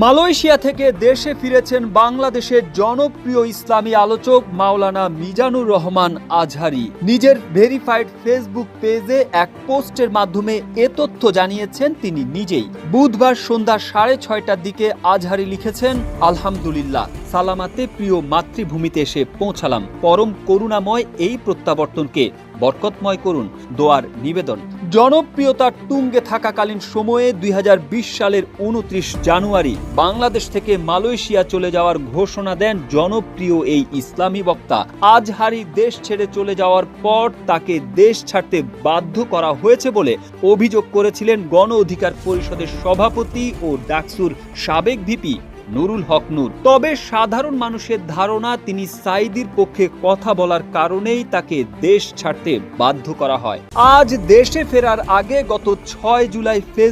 Malaysia থেকে দেশে ফিরেছেন বাংলাদেশের জনপ্রিয় ইসলামী আলোচক মাওলানা মিজানুর রহমান আজহারী। নিজের ভেরিফাইড ফেসবুক পেজে এক পোস্টের মাধ্যমে এ তথ্য জানিয়েছেন তিনি নিজেই। বুধবার সন্ধ্যা 6:30টার দিকে আজহারী লিখেছেন, আলহামদুলিল্লাহ, সালামাতে প্রিয় মাতৃভূমিতে এসে পৌঁছালাম। পরম করুণাময় এই প্রত্যাবর্তনকে বরকতময় করুন, দোয়ার নিবেদন। জনপ্রিয়তার তুঙ্গে থাকাকালীন সময়ে 2020 সালের 29 জানুয়ারি বাংলাদেশ থেকে মালয়েশিয়া চলে যাওয়ার ঘোষণা দেন জনপ্রিয় এই ইসলামী বক্তা। আজহারী দেশ ছেড়ে চলে যাওয়ার পর তাকে দেশ ছাড়তে বাধ্য করা হয়েছে বলে অভিযোগ করেছিলেন গণ অধিকার পরিষদের সভাপতি ও ডাকসুর সাবেক ভিপি নুরুল হক নূর। তবে সাধারণ মানুষের ধারণা তিনি সাঈদীর পক্ষে কথা বলার কারণেই তাকে দেশ ছাড়তে বাধ্য করা হয়। আজ দেশে ফেরার আগে গত 6 জুলাই ফেসবুক